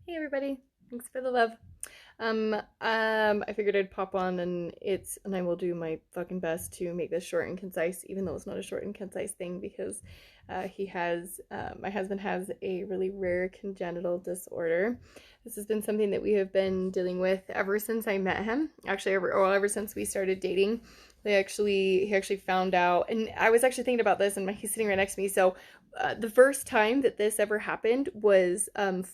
Hey everybody, thanks for the love. I figured I'd pop on and I will do my fucking best to make this short and concise, even though it's not a short and concise thing because my husband has a really rare congenital disorder. This has been something that we have been dealing with ever since I met him. Actually, ever since we started dating. He actually found out, and I was actually thinking about this, and he's sitting right next to me. So the first time that this ever happened was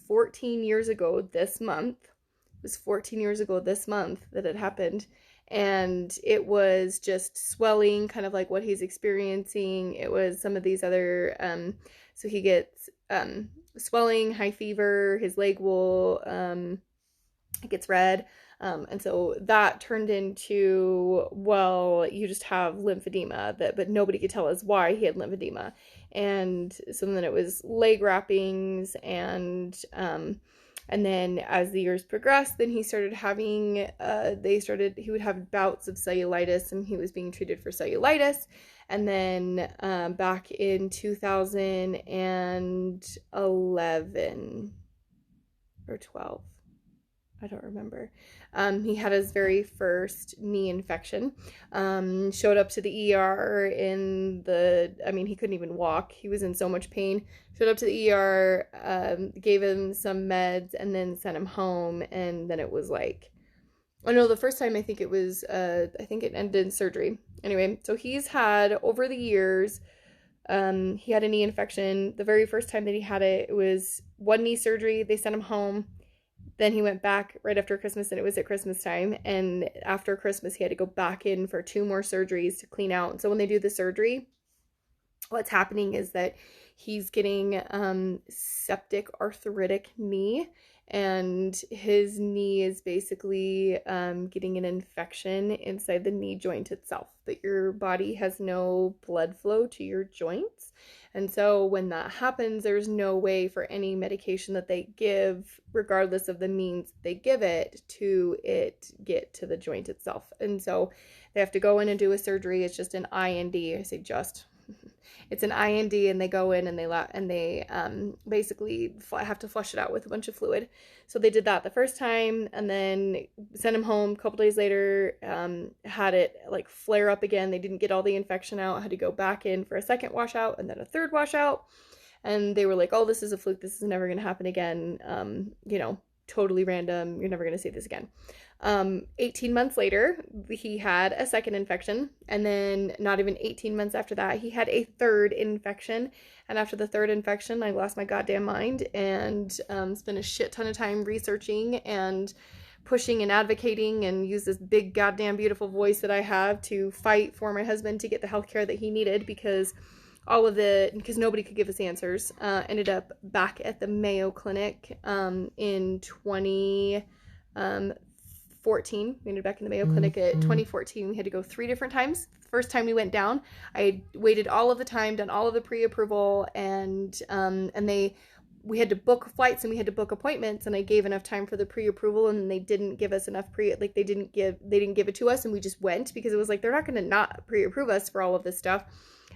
14 years ago this month. It was 14 years ago this month that it happened. And it was just swelling, kind of like what he's experiencing. It was some of these other, so he gets swelling, high fever, his leg will, it gets red. And so that turned into, well, you just have lymphedema, but nobody could tell us why he had lymphedema. And so then it was leg wrappings, and then as the years progressed, then he started having, he would have bouts of cellulitis, and he was being treated for cellulitis. And then back in 2011 or 12, I don't remember. He had his very first knee infection. Showed up to the ER he couldn't even walk. He was in so much pain. Showed up to the ER, gave him some meds, and then sent him home. And then it was like, oh no, the first time I think it ended in surgery. Anyway, so he's had, over the years, he had a knee infection. The very first time that he had it, it was one knee surgery. They sent him home. Then he went back right after Christmas, and it was at Christmas time. And after Christmas, he had to go back in for 2 more surgeries to clean out. And so when they do the surgery, what's happening is that he's getting septic arthritic knee, and his knee is basically getting an infection inside the knee joint itself. But your body has no blood flow to your joints. And so when that happens, there's no way for any medication that they give, regardless of the means they give it, to get to the joint itself. And so they have to go in and do a surgery. It's just an IND. I say just. It's an IND, and they go in and they basically have to flush it out with a bunch of fluid. So they did that the first time, and then sent him home. A couple days later, had it like flare up again. They didn't get all the infection out. Had to go back in for a second washout and then a third washout. And they were like, "Oh, this is a fluke. This is never going to happen again. Totally random. You're never going to see this again." 18 months later, he had a second infection, and then not even 18 months after that, he had a third infection. And after the third infection, I lost my goddamn mind and spent a shit ton of time researching and pushing and advocating, and use this big goddamn beautiful voice that I have to fight for my husband to get the health care that he needed, because nobody could give us answers. Ended up back at the Mayo Clinic in 2014. We ended back in the Mayo Clinic at 2014. We had to go 3 different times. The first time we went down, I waited all of the time, done all of the pre-approval, and we had to book flights and we had to book appointments, and I gave enough time for the pre-approval, and they didn't give us enough they didn't give it to us, and we just went because it was like, they're not going to not pre-approve us for all of this stuff.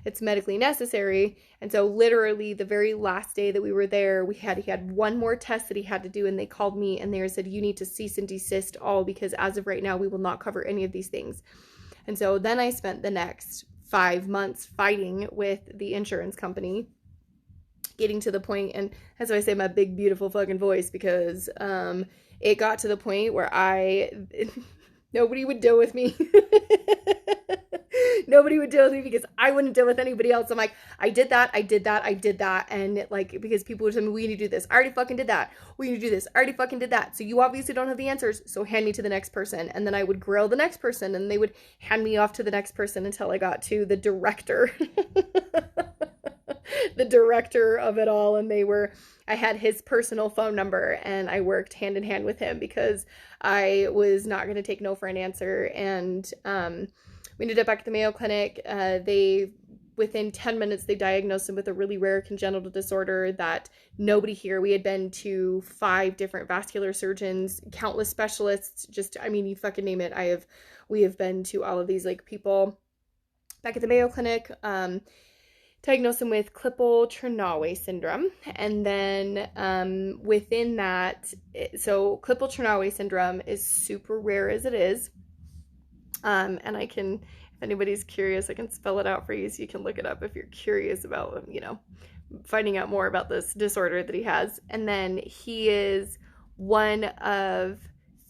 It's medically necessary. And so literally the very last day that we were there, he had one more test that he had to do, and they called me and they said, "You need to cease and desist all, because as of right now, we will not cover any of these things." And so then I spent the next 5 months fighting with the insurance company, getting to the point, and that's why I say my big, beautiful fucking voice, because it got to the point where nobody would deal with me. Nobody would deal with me because I wouldn't deal with anybody else. I'm like, I did that. And because people would tell me, "We need to do this. I already fucking did that. We need to do this. I already fucking did that. So you obviously don't have the answers. So hand me to the next person." And then I would grill the next person, and they would hand me off to the next person until I got to the director. The director of it all. And I had his personal phone number, and I worked hand in hand with him because I was not going to take no for an answer. And we ended up back at the Mayo Clinic. Within 10 minutes, they diagnosed him with a really rare congenital disorder that nobody here, we had been to 5 different vascular surgeons, countless specialists, you fucking name it. We have been to all of these people back at the Mayo Clinic. diagnosed him with Klippel-trenaunay syndrome. And then within that, so Klippel-trenaunay syndrome is super rare as it is. And I can, if anybody's curious, I can spell it out for you so you can look it up if you're curious about, you know, finding out more about this disorder that he has. And then he is one of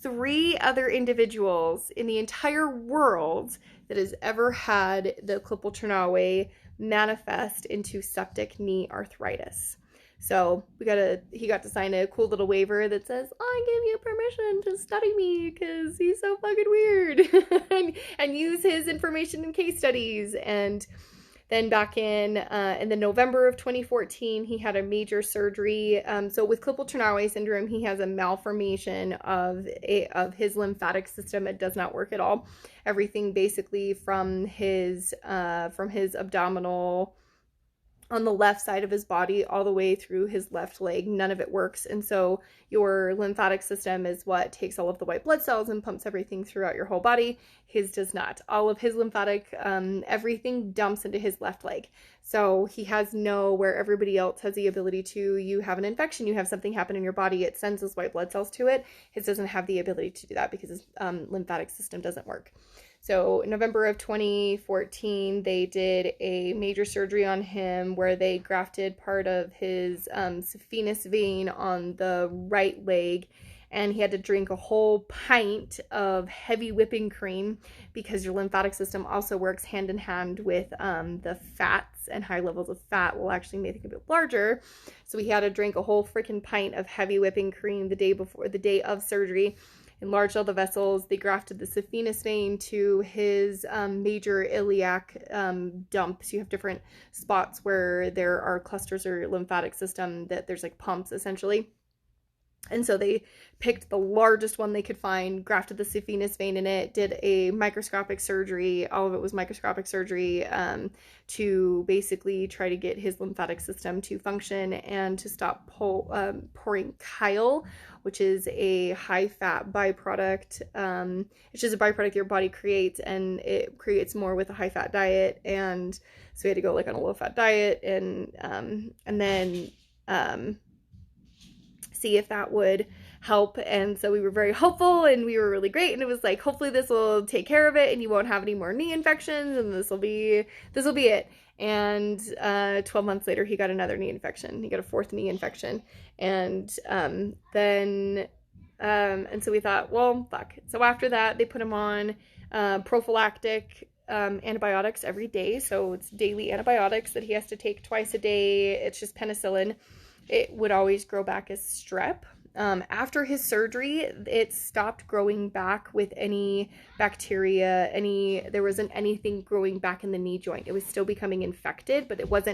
3 other individuals in the entire world that has ever had the Klippel-trenaunay manifest into septic knee arthritis. So he got to sign a cool little waiver that says, I give you permission to study me because he's so fucking weird and use his information in case studies. And then back in the November of 2014, he had a major surgery. So with Klippel-trenaunay syndrome, he has a malformation of his lymphatic system. It does not work at all. Everything basically from his abdominal, on the left side of his body all the way through his left leg, none of it works. And so your lymphatic system is what takes all of the white blood cells and pumps everything throughout your whole body. His does not. All of his lymphatic, everything dumps into his left leg. So he has where everybody else has the ability to, you have an infection, you have something happen in your body, it sends those white blood cells to it. His doesn't have the ability to do that because his lymphatic system doesn't work. So in November of 2014, they did a major surgery on him where they grafted part of his saphenous vein on the right leg, and he had to drink a whole pint of heavy whipping cream because your lymphatic system also works hand in hand with the fats, and high levels of fat will actually make it a bit larger. So he had to drink a whole freaking pint of heavy whipping cream the day of surgery. Enlarged all the vessels. They grafted the saphenous vein to his major iliac dump. So you have different spots where there are clusters or lymphatic system that there's like pumps essentially. And so they picked the largest one they could find, grafted the saphenous vein in it, did a microscopic surgery. All of it was microscopic surgery to basically try to get his lymphatic system to function and to stop pouring chyle, which is a high-fat byproduct. It's just a byproduct your body creates, and it creates more with a high-fat diet. And so we had to go like on a low-fat diet and then see if that would help. And so we were very hopeful and we were really great, and it was like, hopefully this will take care of it and you won't have any more knee infections and this will be it. And 12 months later he got another knee infection. He got a 4th knee infection. And so we thought, well, fuck. So after that they put him on prophylactic antibiotics every day. So it's daily antibiotics that he has to take twice a day. It's just penicillin. It would always grow back as strep. After his surgery, it stopped growing back with any bacteria, there wasn't anything growing back in the knee joint. It was still becoming infected, but it was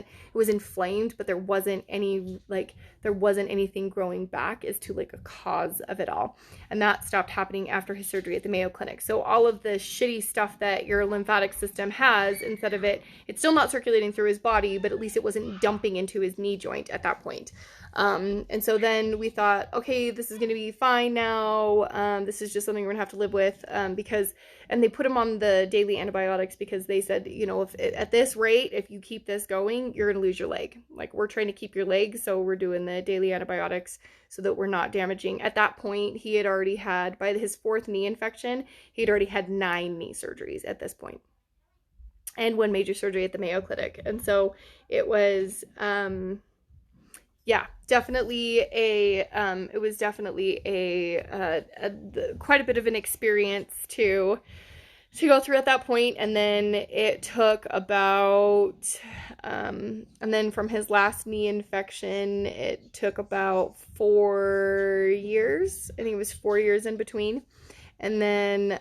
inflamed, but there wasn't anything growing back as to like a cause of it all. And that stopped happening after his surgery at the Mayo Clinic. So all of the shitty stuff that your lymphatic system has, instead of it's still not circulating through his body, but at least it wasn't dumping into his knee joint at that point. And so then we thought, okay, this is going to be fine now. This is just something we're gonna have to live with, and they put him on the daily antibiotics because they said, you know, if at this rate, if you keep this going, you're going to lose your leg. Like, we're trying to keep your leg, so we're doing the daily antibiotics so that we're not damaging. At that point, he had already had, by his 4th knee infection, he had already had 9 knee surgeries at this point, and 1 major surgery at the Mayo Clinic. And so it was, definitely quite a bit of an experience to go through at that point. And then it took about, and then from his last knee infection, it took about 4 years. I think it was 4 years in between. And then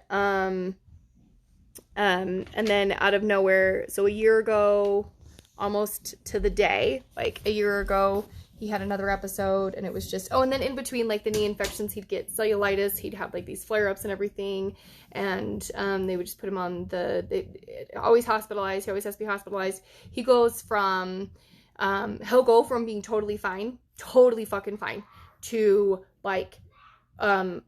out of nowhere, so a year ago, almost to the day, like a year ago, he had another episode, and it was just, and then in between, like, the knee infections, he'd get cellulitis, he'd have, like, these flare-ups and everything, and they would just put him on always hospitalized, he always has to be hospitalized. He goes from, he'll go from being totally fucking fine, to, like,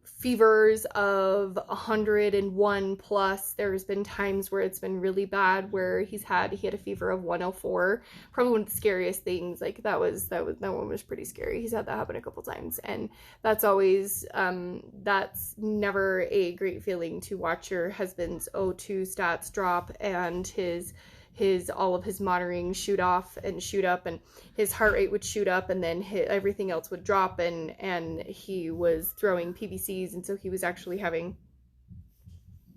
fevers of 101 plus. There's been times where it's been really bad where he had a fever of 104. Probably one of the scariest things. Like that one was pretty scary. He's had that happen a couple times, and that's always that's never a great feeling to watch your husband's O2 stats drop and his all of his monitoring shoot up, and his heart rate would shoot up, and then everything else would drop, and he was throwing PVCs, and so he was actually having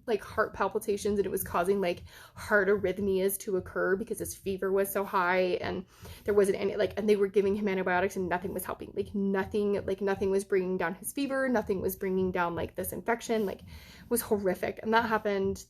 like heart palpitations, and it was causing like heart arrhythmias to occur because his fever was so high, and there wasn't any and they were giving him antibiotics and nothing was helping. Nothing was bringing down his fever, nothing was bringing down like this infection. Like, it was horrific. And that's happened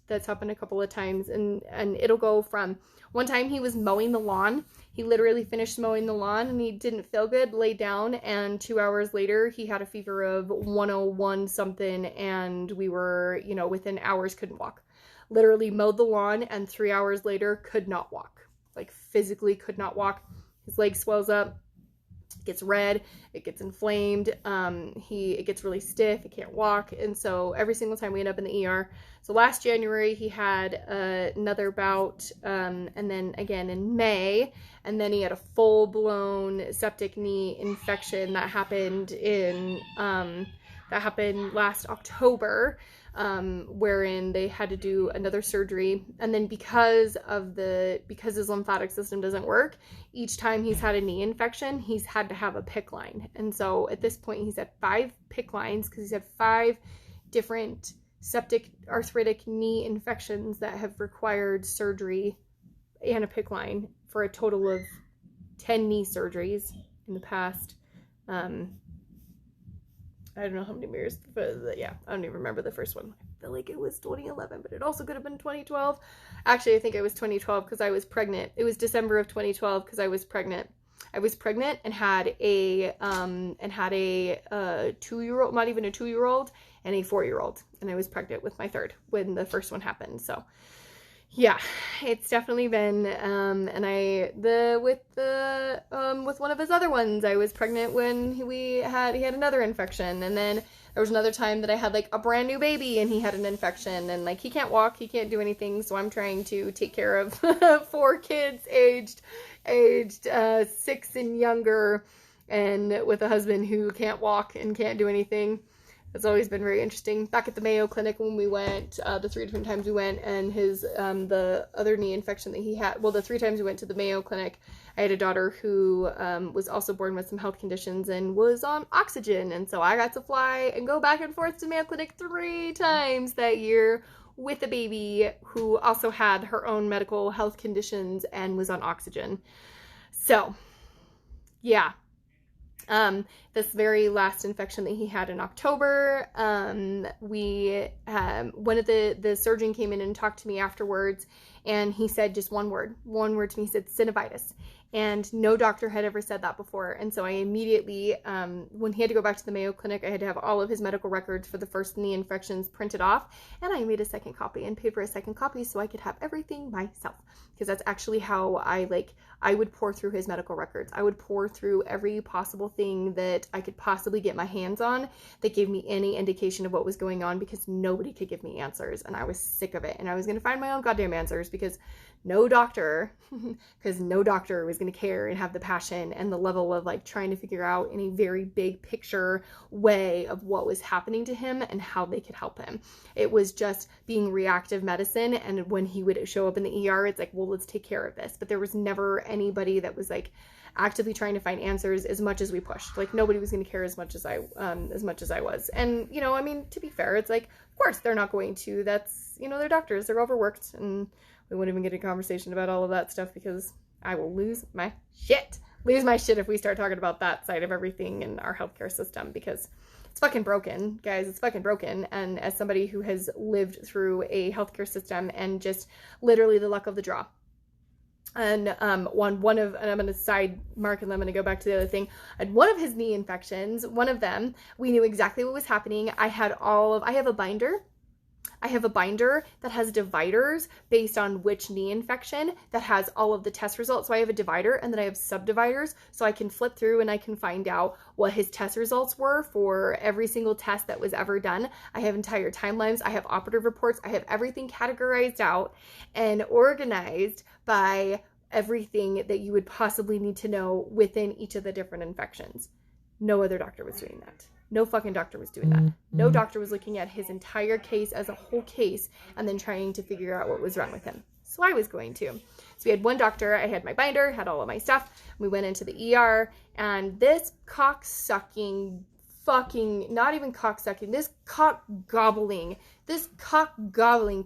a couple of times, and it'll go from one time he was mowing the lawn. He literally finished mowing the lawn and he didn't feel good, laid down, and 2 hours later he had a fever of 101 something, and we were, within hours couldn't walk. Literally mowed the lawn, and 3 hours later could not walk. Like, physically could not walk. His leg swells up, gets red, it gets inflamed, it gets really stiff, he can't walk, and so every single time we end up in the ER. So last January he had another bout, and then again in May, and then he had a full-blown septic knee infection that happened last October, wherein they had to do another surgery. And then because his lymphatic system doesn't work, each time he's had a knee infection, he's had to have a PICC line. And so at this point he's had 5 PICC lines because he's had 5 different septic arthritic knee infections that have required surgery and a PICC line, for a total of 10 knee surgeries in the past. I don't know how many years, but yeah, I don't even remember the first one. I feel like it was 2011, but it also could have been 2012. Actually, I think it was 2012 because I was pregnant. It was December of 2012 because I was pregnant. I was pregnant and had a 2-year-old, not even a 2-year-old, and a 4-year-old, and I was pregnant with my third when the first one happened. So yeah, it's definitely been, with one of his other ones, I was pregnant when he had another infection, and then there was another time that I had like a brand new baby and he had an infection, and like he can't walk, he can't do anything, so I'm trying to take care of 4 kids aged 6 and younger, and with a husband who can't walk and can't do anything. It's always been very interesting. Back at the Mayo Clinic when we went, the 3 different times we went, and the other knee infection that he had, the 3 times we went to the Mayo Clinic, I had a daughter who was also born with some health conditions and was on oxygen, and so I got to fly and go back and forth to Mayo Clinic 3 times that year with a baby who also had her own medical health conditions and was on oxygen. So, yeah. This very last infection that he had in October, one of the surgeon came in and talked to me afterwards, and he said just one word to me. He said synovitis, and no doctor had ever said that before. And so I immediately, when he had to go back to the Mayo Clinic, I had to have all of his medical records for the first knee infections printed off, and I made a second copy and paid for a second copy so I could have everything myself, because that's actually how I would pour through his medical records. I would pour through every possible thing that I could possibly get my hands on that gave me any indication of what was going on, because nobody could give me answers, and I was sick of it, and I was going to find my own goddamn answers, because no doctor was going to care and have the passion and the level of like trying to figure out in a very big picture way of what was happening to him and how they could help him. It was just being reactive medicine, and when he would show up in the ER, it's like, well, let's take care of this. But there was never anybody that was like actively trying to find answers as much as we pushed. Like, nobody was going to care as much as I was. And, to be fair, it's like, of course they're not going to. That's, they're doctors, they're overworked, and we wouldn't even get a conversation about all of that stuff, because I will lose my shit if we start talking about that side of everything in our healthcare system, because it's fucking broken, guys. It's fucking broken. And as somebody who has lived through a healthcare system and just literally the luck of the draw, and and I'm going to side mark, and I'm going to go back to the other thing. And one of his knee infections, one of them, we knew exactly what was happening. I have a binder I have a binder that has dividers based on which knee infection that has all of the test results. So I have a divider and then I have subdividers so I can flip through and I can find out what his test results were for every single test that was ever done. I have entire timelines. I have operative reports. I have everything categorized out and organized by everything that you would possibly need to know within each of the different infections. No other doctor was doing that. No fucking doctor was doing that. No doctor was looking at his entire case as a whole case and then trying to figure out what was wrong with him. So I was going to. So we had one doctor, I had my binder, had all of my stuff. We went into the ER and this cock-sucking fucking, not even cock-sucking, this cock-gobbling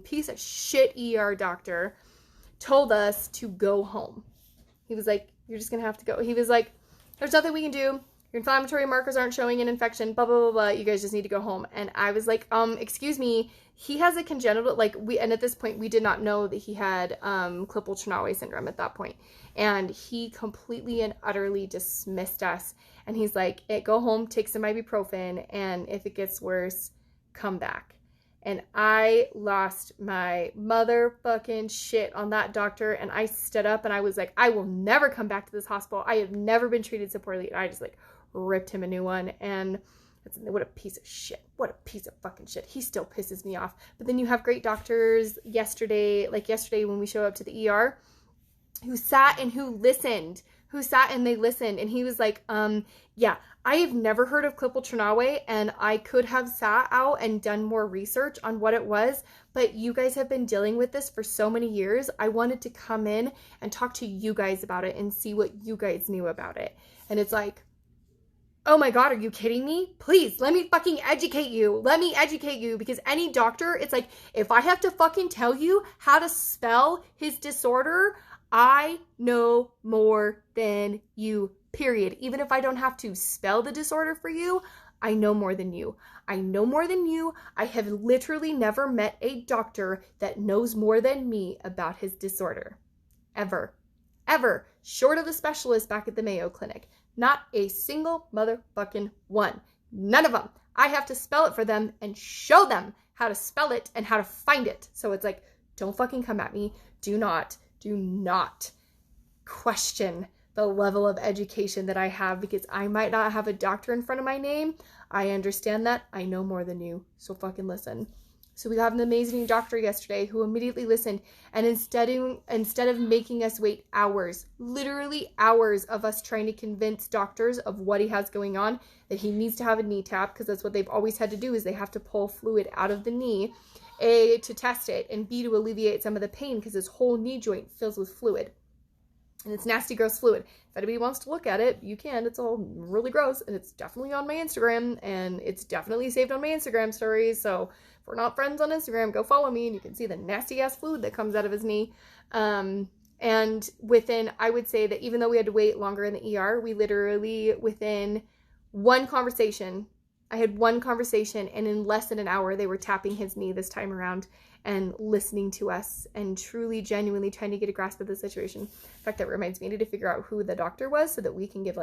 piece of shit ER doctor told us to go home. He was like, you're just going to have to go. He was like, there's nothing we can do. Your inflammatory markers aren't showing an infection, blah, blah, blah, blah. You guys just need to go home. And I was like, excuse me, he has a congenital, and at this point, we did not know that he had Klippel-trenaunay syndrome at that point. And he completely and utterly dismissed us. And he's like, go home, take some ibuprofen, and if it gets worse, come back. And I lost my motherfucking shit on that doctor. And I stood up and I was like, I will never come back to this hospital. I have never been treated so poorly. And I just ripped him a new one. And what a piece of shit. What a piece of fucking shit. He still pisses me off. But then you have great doctors yesterday when we show up to the ER, who sat and they listened. And he was like, yeah, I have never heard of Klippel-trenaunay, and I could have sat out and done more research on what it was, but you guys have been dealing with this for so many years. I wanted to come in and talk to you guys about it and see what you guys knew about it. And it's like, oh my God, are you kidding me? Please, let me fucking educate you. Let me educate you, because any doctor, it's like, if I have to fucking tell you how to spell his disorder, I know more than you, period. Even if I don't have to spell the disorder for you, I know more than you. I know more than you. I have literally never met a doctor that knows more than me about his disorder. Ever. Ever. Short of the specialist back at the Mayo Clinic. Not a single motherfucking one. None of them. I have to spell it for them and show them how to spell it and how to find it. So it's like, don't fucking come at me. Do not question the level of education that I have, because I might not have a doctor in front of my name. I understand that. I know more than you. So fucking listen. So we got an amazing doctor yesterday who immediately listened, and instead of making us wait hours, literally hours of us trying to convince doctors of what he has going on, that he needs to have a knee tap, because that's what they've always had to do, is they have to pull fluid out of the knee, A, to test it, and B, to alleviate some of the pain, because his whole knee joint fills with fluid. And it's nasty, gross fluid. If anybody wants to look at it, you can. It's all really gross, and it's definitely on my Instagram, and it's definitely saved on my Instagram stories. So if we're not friends on Instagram, go follow me, and you can see the nasty-ass fluid that comes out of his knee. And within, I would say that even though we had to wait longer in the ER, we literally, within one conversation, I had one conversation, and in less than an hour, they were tapping his knee this time around and listening to us and truly, genuinely trying to get a grasp of the situation. In fact, that reminds me, I need to figure out who the doctor was so that we can give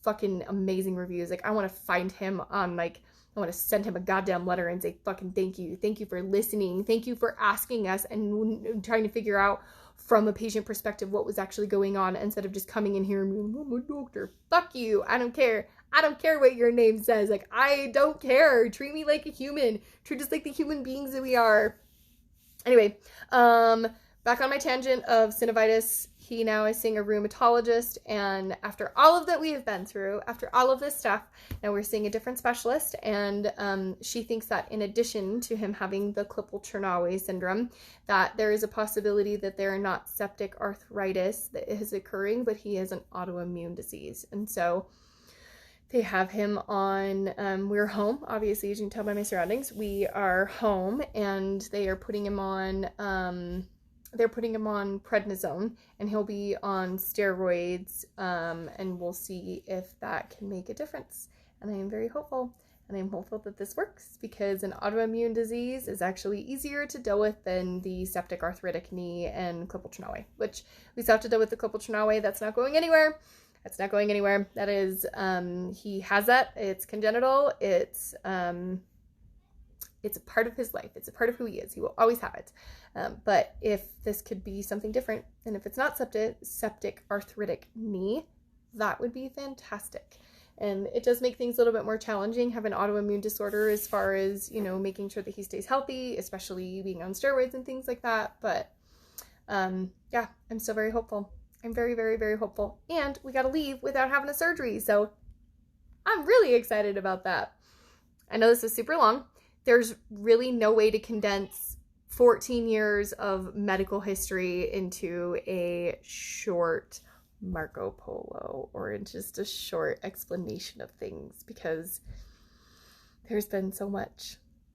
fucking amazing reviews. I want to find him on I want to send him a goddamn letter and say fucking thank you. Thank you for listening. Thank you for asking us and trying to figure out from a patient perspective what was actually going on, instead of just coming in here and being, I'm a doctor. Fuck you. I don't care. I don't care what your name says. I don't care. Treat me like a human. Treat us like the human beings that we are. Anyway, back on my tangent of synovitis, he now is seeing a rheumatologist, and after all of that we have been through, after all of this stuff, now we're seeing a different specialist, and she thinks that in addition to him having the Klippel-trenaunay syndrome, that there is a possibility that there are not septic arthritis that is occurring, but he has an autoimmune disease. And so they have him on, we're home, obviously, as you can tell by my surroundings. We are home, and they are putting him on, prednisone, and he'll be on steroids, and we'll see if that can make a difference. And I am very hopeful, and I'm hopeful that this works, because an autoimmune disease is actually easier to deal with than the septic arthritic knee and Klippel-trenaunay, which we still have to deal with the Klippel-trenaunay. That's not going anywhere. That's not going anywhere. That is, he has that. It's congenital. It's It's a part of his life. It's a part of who he is. He will always have it. But if this could be something different, and if it's not septic arthritic knee, that would be fantastic. And it does make things a little bit more challenging, have an autoimmune disorder as far as, you know, making sure that he stays healthy, especially being on steroids and things like that. But yeah, I'm still very hopeful. I'm very, very, very hopeful. And we got to leave without having a surgery. So I'm really excited about that. I know this is super long. There's really no way to condense 14 years of medical history into a short Marco Polo or in just a short explanation of things, because there's been so much.